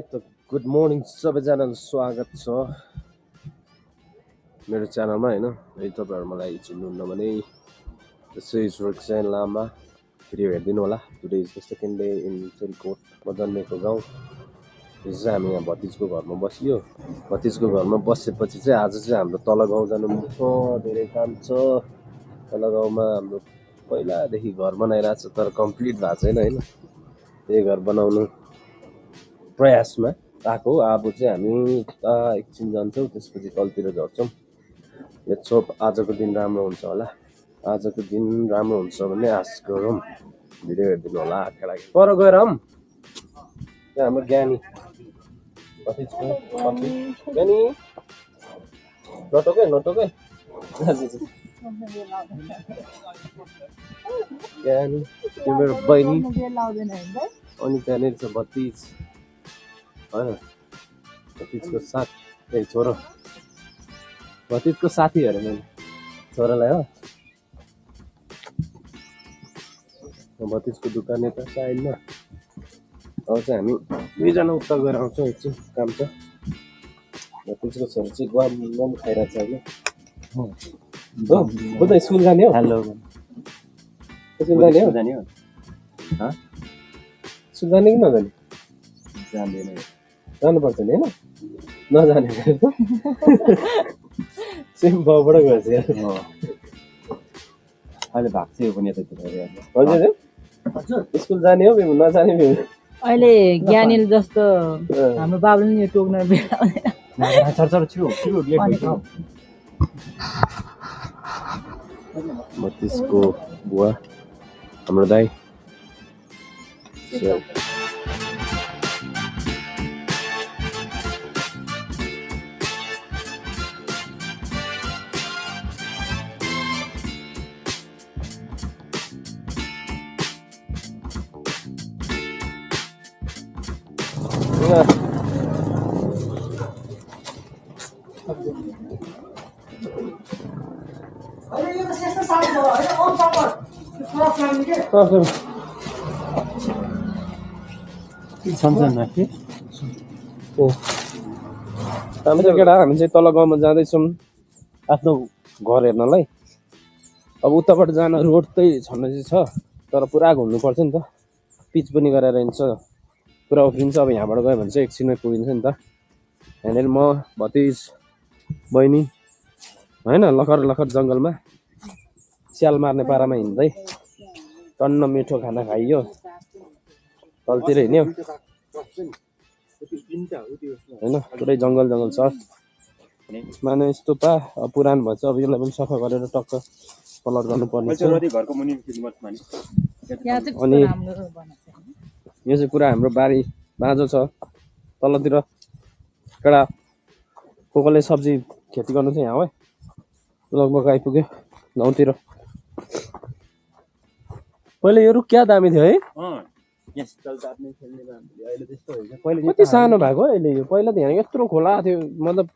त good morning सबैजनालाई स्वागत छ मेरो च्यानलमा हैन। यदि तपाईहरु मलाई चिन्नुहुन्न भने this is Roxanne Lama, video हेर्दिनु होला। Today is the second day in Cherikot, म जन्मेको गाउँ। हिजो चाहिँ हामी यहाँ भतिजको घरमा बसियो। भतिजको घरमा बसेपछि चाहिँ आज चाहिँ हाम्रो तल गाउँ जानु मन छ, धेरै काम छ। तल गाउँमा हाम्रो पहिलादेखि घर बनाइरहेको छ तर कम्प्लिट भएको छैन हैन। त्यही घर बनाउनु प्रयासमा आएको। अब चाहिँ हामी एकछिन जान्छौँ, त्यसपछि तलतिर झर्छौँ। लेट्स होप आजको दिन राम्रो हुन्छ होला। आजको दिन राम्रो हुन्छ भन्ने आश गरौँ। भिडियो हेरिदिनु होला केटाकेटी। पर गएर त्यहाँ हाम्रो ज्ञानी ज्ञानी नटोकै ज्ञानी त्यो मेरो बहिनी। अनि त्यहाँनिर छ भतिज होइन, भतिजको साथ छोरो, भतिजको साथी हेरेँ मैले छोरालाई हो। भतिजको दोकान यता साइडमा। अब चाहिँ हामी दुईजना उता गएर आउँछौँ, एकछिन काम छ। भतिजको छोरो चाहिँ गम खाइरहेको छ होइन। हो त स्कुल जाने हो? हेलो स्कुल जाने हो? स्कुल जाने कि नजाने? जान्दैन, जानुपर्छ नि होइन, नजाने सेम बाउबाट गएछ यार। अहिले भएको छ यो पनि यतातिर। हजुर स्कुल जाने हो बिमु, नजाने बिमु? अहिले ज्ञानीले जस्तो हाम्रो बाबुले नि यो टोक्न बेला भतिजको बुवा हाम्रो दाइ। हामी चाहिँ तल गाउँमा जाँदैछौँ आफ्नो घर हेर्नलाई। अब उताबाट जान रोड चाहिँ छन्न चाहिँ छ, तर पुरा घुम्नुपर्छ नि त। पिच पनि गरेर हिँड्छ, पुरा उफ्रिन्छ। अब यहाँबाट गयो भने चाहिँ एकछिनमै पुगिन्छ नि त। यहाँनिर म भतिज बहिनी होइन लखर जङ्गलमा स्याल मार्ने पारामा हिँड्दै टन्न मिठो खाना खाइयो। तलतिर हिँड्यो होइन, पुरै जङ्गल छ। माने यस्तो पुरानो भएछ। अब यसलाई पनि सफा गरेर टक्क कलर गर्नुपर्ने छ। अनि यो चाहिँ पुरा हाम्रो बारी बाँझो छ। तलतिर केटा कोले सब्जी खेती गर्नु चाहिँ यहाँ हो। लगभग आइपुग्यो गाउँतिर। पहिले यो रुख क्या दामी थियो है। कति सानो भएको अहिले यो। पहिला त यहाँ यत्रो खोला थियो, मतलब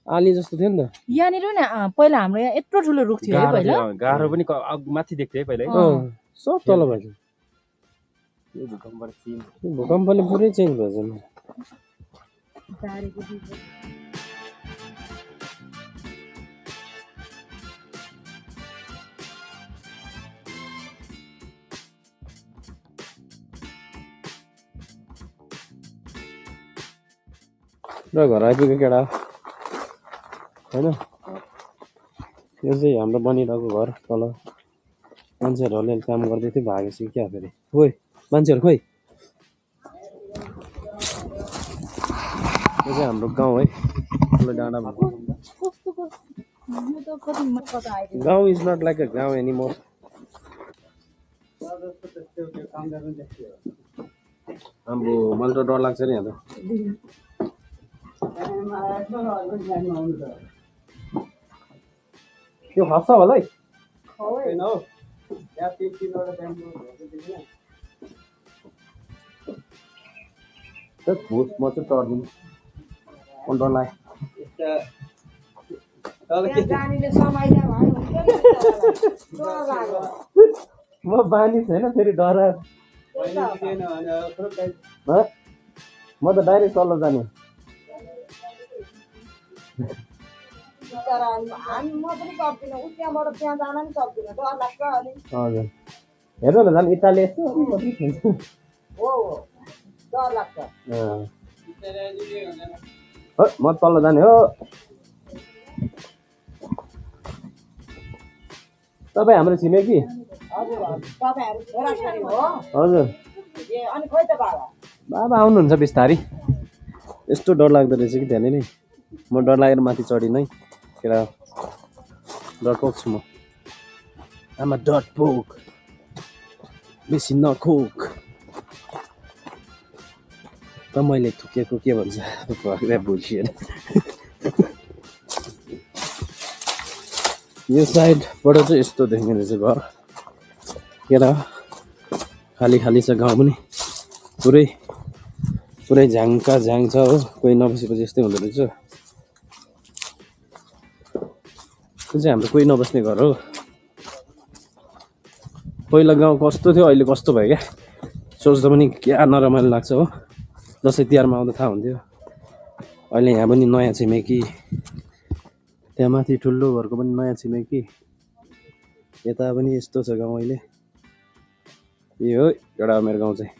आली जस्तो थियो नि त। यहाँनिर नि पहिला हाम्रो यहाँ यत्रो ठुलो रुख थियो है पहिला। गाह्रो पनि माथि देख्थ्यो है पहिला। सब तल भएछ। भूकम्पले पुरै चेन्ज भएछ। र घर आइपुग्यो केटा होइन। यो चाहिँ हाम्रो बनिरहेको घर। तल मान्छेहरूले काम गर्दै थियो, भागेपछि क्या फेरि। खोइ मान्छेहरू खोइ। यो चाहिँ हाम्रो गाउँ है, ठुलो डाँडा। गाउँ इज नट लाइक अ गाउँ एनिमोर। हाम्रो मलाई त डर लाग्छ नि यहाँ त। त्यो खस्छ होला है। म चाहिँ टर्दिनँ, डर लाग्यो। म बानी छैन फेरि डर म त डाइरेक्ट तल जाने हजुर हेर्नु न झन् इटाली यस्तो म तल जाने हो तपाईँ हाम्रो छिमेकी हजुर बाबा आउनुहुन्छ बिस्तारी यस्तो डर लाग्दो रहेछ कि त्यहाँनिर नै म डर लागेर माथि चढिनँ है केटा डरपोक छु म आमा डरपोक बेसी नखोक त मैले थुकेको के भन्छ बुझिएन यो साइडबाट चाहिँ यस्तो देख्ने रहेछ घर केटा खाली खाली छ गाउँ पनि पुरै पुरै झाङका झाङ छ हो कोही नबसेपछि यस्तै हुँदो रहेछ यो चाहिँ हाम्रो कोही नबस्ने घर हो पहिला गाउँ कस्तो थियो अहिले कस्तो भयो क्या सोच्दा पनि क्या नरमाइलो लाग्छ हो दसैँ तिहारमा आउँदा थाहा हुन्थ्यो अहिले यहाँ पनि नयाँ छिमेकी त्यहाँ माथि ठुलो घरको पनि नयाँ छिमेकी यता पनि यस्तो छ गाउँ अहिले यो हो एउटा मेरो गाउँ चाहिँ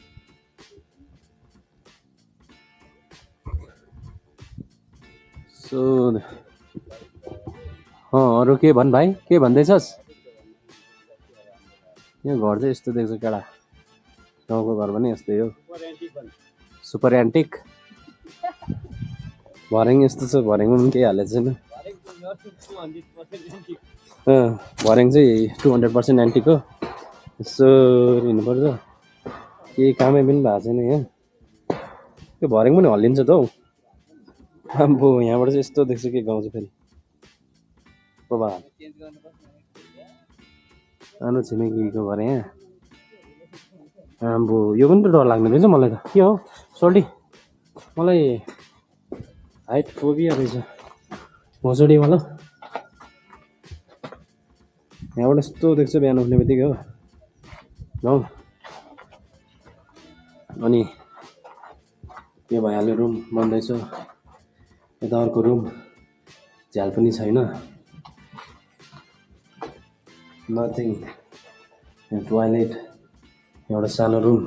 सो अरू के भन् भाइ के भन्दैछस् यो घर चाहिँ यस्तो देख्छ केटा गाउँको घर पनि यस्तै हो सुपर एन्टिक भर्याङ यस्तो छ भर्याङमा पनि केही हालेको छैन भर्याङ चाहिँ 200% एन्टिक हो यसो हिँड्नुपर्छ केही कामै पनि भएको छैन यहाँ त्यो भर्याङ पनि हल्लिन्छ त हौ आम्बो यहाँबाट चाहिँ यस्तो देख्छ के गाउँ चाहिँ फेरि बाबा आनो छिमेकीको घर यहाँ आम्बो यो पनि त डर लाग्ने रहेछ मलाई त के हो सोल्टी मलाई हाइट फोबिया रहेछ भोसडीवाला यहाँबाट यस्तो देख्छ बिहान उठ्ने बित्तिकै हो गाउँ अनि यो भइहाल्यो रुम बन्दैछ यता अर्को रुम झ्याल पनि छैन नथिङ टोयलेट एउटा सानो रुम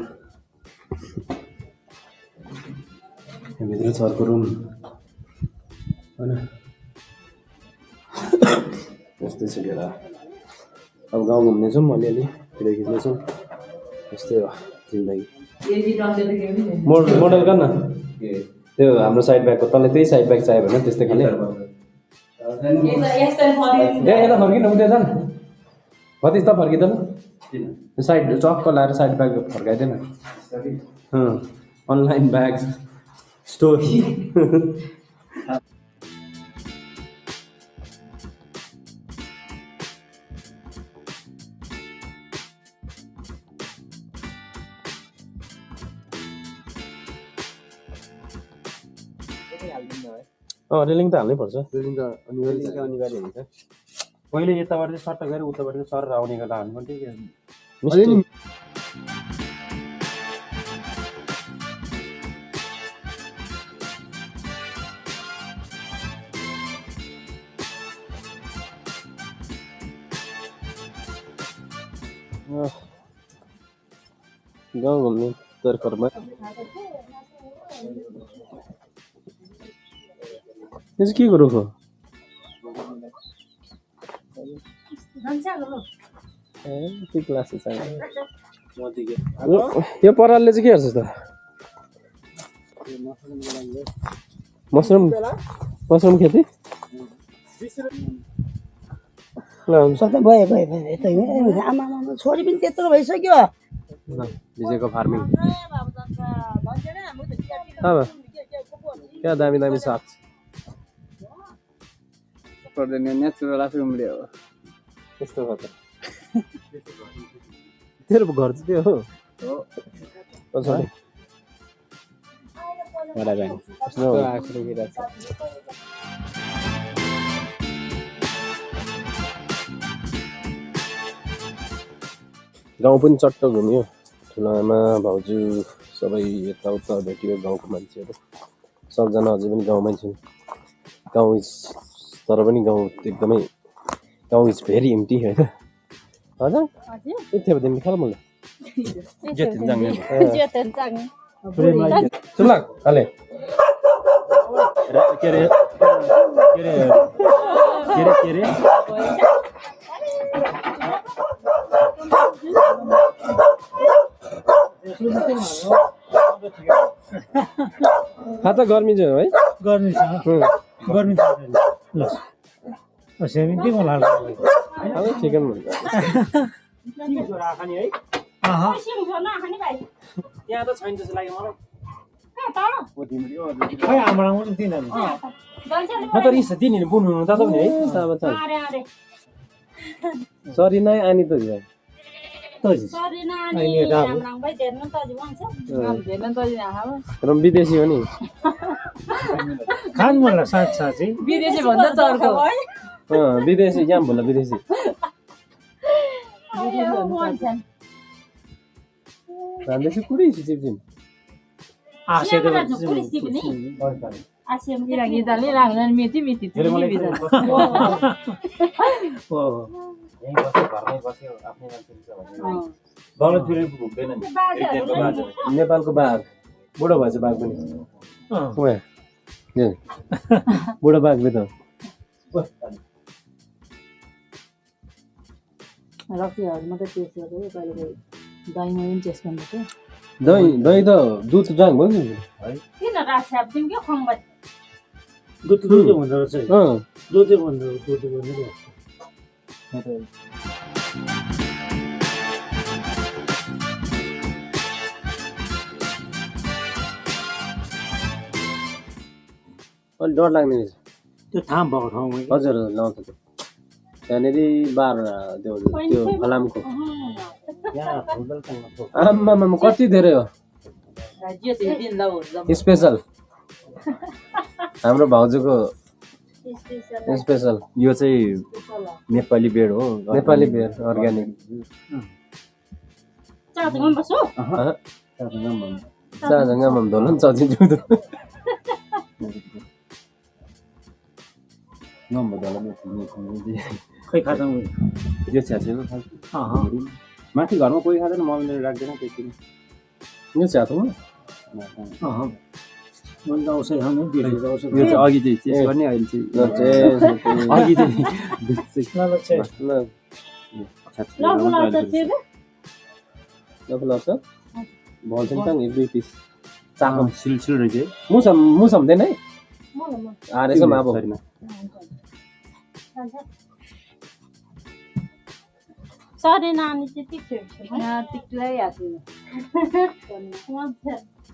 भित्र छ अर्को रुम होइन यस्तै छ केटा अब गाउँ घुम्नेछौँ अलिअलि भिडियो खिच्नेछौँ यस्तै हो जिन्दगी मोडल गर्न त्यो हाम्रो साइड ब्यागको तँलाई त्यही साइड ब्याग चाहियो भने त्यस्तै खाले यता फर्किन उता जान कति त फर्किँदैन साइड चक्क लाएर साइड ब्याग फर्काइदिएन अनलाइन ब्याग स्टोर रेलिङ त हाल्नै पर्छ रेलिङ त अनिवार्य हुन्छ पहिले यताबाट चाहिँ सट्ट गएर उताबाट चाहिँ सर आउने बेला हाल्नु पर्थ्यो गाउँ घुम्ने तर्खरमा यो चाहिँ के को रुख हो के क्लास यो परालले चाहिँ के गर्छ त मसरुम खेती छोरी पनि त्यत्रो भइसक्यो विजयको फार्मिङ क्या दामी दामी साग नेचुरल आफै उम्रियो हो यस्तो भयो त तेरो घर चाहिँ त्यो हो गाउँ पनि चट्ट घुम्यो ठुलो आमा भाउजू सबै यताउता भेटियो गाउँको मान्छेहरू सबजना अझै पनि गाउँमै छन् गाउँ इज तर पनि गाउँ एकदमै गाउँ इज भेरी इम्टी होइन हजुर यति अब तिमी खाल मलाई सुन्ला खाले के अरे खाता गर्मी चाहिँ है गर्मी छ गर्मी छ ल सेभेन्टी मलाई अब चिकन भन्छ यहाँ त छैन जस्तो लाग्यो मलाई खै आमालाई पनि तिनीहरू म त रिस तिनीहरू बुन्नु त पनि है सरी नै आनी त विदेशी हो नि खानु मन लाग्छ साँच्ची विदेशी भन्दा चर्को विदेशी यहाँ बोल्ला विदेशी रान्दैछ कुरै चिप्चिम आशे त गीताले लाग्दैन मेथी मेथी नेपालको बाघ बुढो भएछ बाघ पनि बुढो बाघले त रक्सीहरू मात्रै टेस्ट गर्दै कहिले दहीमा पनि टेस्ट गर्नुपर्छ दही त दुध जाङ भयो नि किन राख्छ अब तिमी के खुवाउँ दुध भन्दो रहेछ दुध भन्दो अलिक डर लाग्ने रहेछ त्यो थाहा भएको ठाउँमा हजुर लाउँछ त्यो त्यहाँनिर बार त्यो फलामको आम्मामा कति धेरै हो स्पेसल हाम्रो भाउजूको स्पेसल यो चाहिँ नेपाली बेड हो नेपाली बेड अर्ग्यानिक चाजङ्गा मम धोला नि चचिन्छु खै खाँदा यो छ्याछेको माथि घरमा कोही खाँदैन मम्मीले राख्दैन त्यति यो छ्याथोमा आउँछ खानु यो चाहिँ अघि चाहिँ चेस गर्ने अहिले चाहिँ अघि चाहिँ भन्छ नि त दुई पिस चाखम सिलसिल रहेछ मुसम्दैन है आरेसम्म अब सरी नानी चाहिँ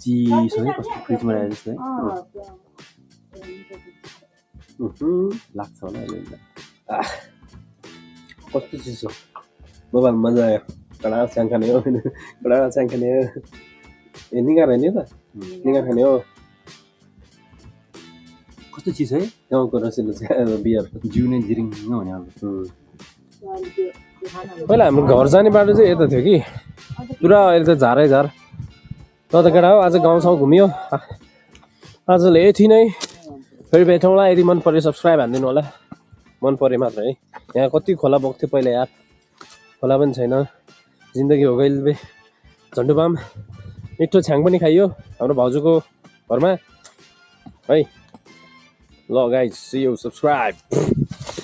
चिसो है कस्तो फ्रिजमा राखेको जस्तो है लाग्छ होला अहिले कस्तो चिसो मोबाइल मजा आयो कडा च्याङ खाने हो कडा च्याङ खाने हो ए निगार होइन त निगार खाने हो कस्तो चिसो है गाउँको रसिलो बियर जिउ नै जिरिङ हुने अब पहिला हाम्रो घर जाने बाटो चाहिँ यता थियो कि पुरा अहिले त झारै झार ल त केटा हो आज गाउँसम्म घुमियो आजले यति नै फेरि भेटौँला यदि मन पऱ्यो सब्सक्राइब हानिदिनु होला मन पऱ्यो मात्र है यहाँ कति खोला बोक्थ्यो पहिला यार खोला पनि छैन जिन्दगी हो गइल झन्डुबाम मिठो छ्याङ पनि खाइयो हाम्रो भाउजूको घरमा है ल गाइज सी यू सब्सक्राइब